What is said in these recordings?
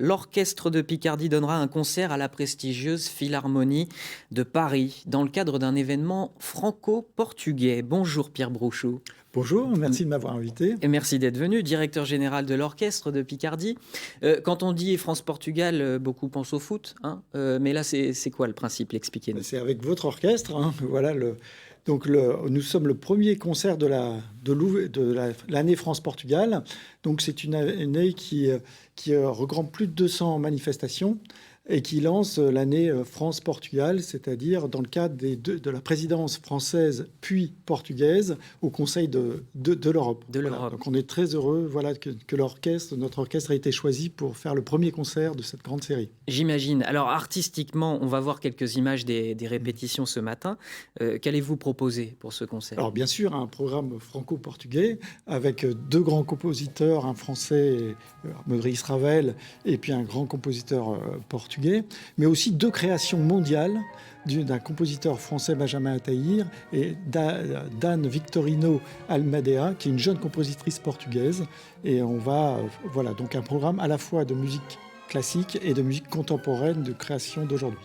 L'Orchestre de Picardie donnera un concert à la prestigieuse Philharmonie de Paris dans le cadre d'un événement franco-portugais. Bonjour Pierre Brochou. Bonjour, merci de m'avoir invité. Et merci d'être venu, directeur général de l'Orchestre de Picardie. Quand on dit France-Portugal, beaucoup pensent au foot, hein, mais là c'est quoi le principe? Expliquez-nous. C'est avec votre orchestre. Voilà nous sommes le premier concert de l'année France-Portugal. Donc c'est une année qui regroupe plus de 200 manifestations et qui lance l'année France-Portugal, c'est-à-dire dans le cadre de la présidence française puis portugaise au Conseil de l'Europe. Voilà. Donc on est très heureux que notre orchestre ait été choisi pour faire le premier concert de cette grande série. J'imagine. Alors artistiquement, on va voir quelques images des répétitions ce matin. Qu'allez-vous proposer pour ce concert? Alors bien sûr, un programme franco-portugais avec deux grands compositeurs, un français, Maurice Ravel, et puis un grand compositeur portugais, mais aussi deux créations mondiales d'un compositeur français, Benjamin Ataïr, et d'Anne Victorino Almadea, qui est une jeune compositrice portugaise. Et on va, donc un programme à la fois de musique classique et de musique contemporaine de création d'aujourd'hui.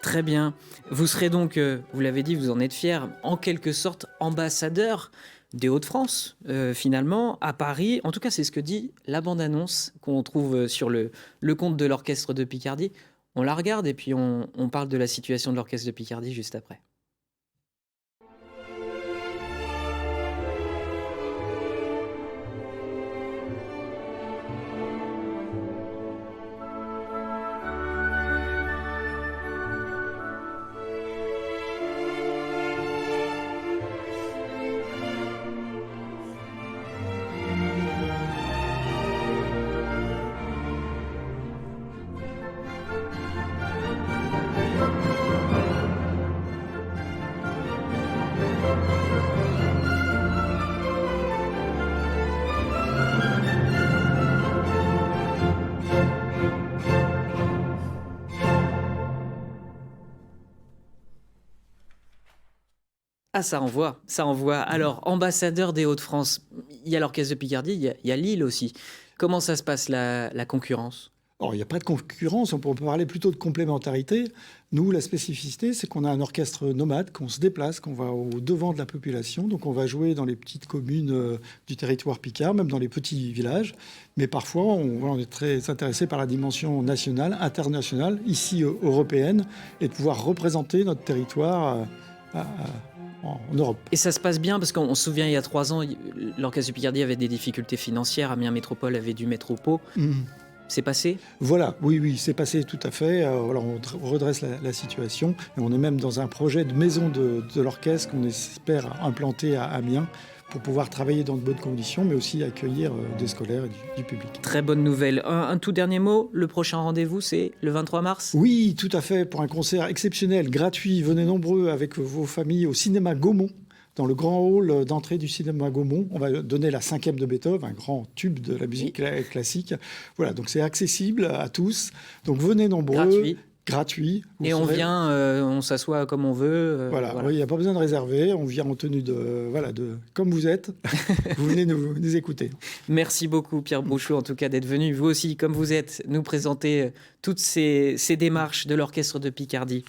Très bien. Vous serez donc, vous l'avez dit, vous en êtes fier, en quelque sorte ambassadeur des Hauts-de-France, finalement, à Paris. En tout cas, c'est ce que dit la bande-annonce qu'on trouve sur le compte de l'Orchestre de Picardie. On la regarde et puis on parle de la situation de l'Orchestre de Picardie juste après. Ah, ça envoie, ça envoie. Alors, ambassadeur des Hauts-de-France, il y a l'Orchestre de Picardie, il y a Lille aussi. Comment ça se passe, la concurrence? Alors, il n'y a pas de concurrence, on peut parler plutôt de complémentarité. Nous, la spécificité, c'est qu'on a un orchestre nomade, qu'on se déplace, qu'on va au devant de la population. Donc, on va jouer dans les petites communes du territoire picard, même dans les petits villages. Mais parfois, on est très intéressé par la dimension nationale, internationale, ici européenne, et de pouvoir représenter notre territoire en Europe. Et ça se passe bien parce qu'on se souvient, il y a 3 ans, l'Orchestre de Picardie avait des difficultés financières. Amiens Métropole avait dû mettre au pot. C'est passé? Voilà, oui, c'est passé tout à fait. On redresse la situation. Et on est même dans un projet de maison de l'orchestre qu'on espère implanter à Amiens pour pouvoir travailler dans de bonnes conditions, mais aussi accueillir des scolaires et du public. Très bonne nouvelle. Un tout dernier mot, le prochain rendez-vous, c'est le 23 mars? Oui, tout à fait, pour un concert exceptionnel, gratuit. Venez nombreux avec vos familles au cinéma Gaumont, dans le grand hall d'entrée du cinéma Gaumont. On va donner la 5e de Beethoven, un grand tube de la musique classique. Voilà, donc c'est accessible à tous. Donc venez nombreux. Gratuit. Et on vient, on s'assoit comme on veut. Voilà. Oui, il n'y a pas besoin de réserver. On vient en tenue comme vous êtes. Vous venez nous écouter. Merci beaucoup Pierre Brochou, en tout cas, d'être venu, vous aussi, comme vous êtes, nous présenter toutes ces démarches de l'Orchestre de Picardie.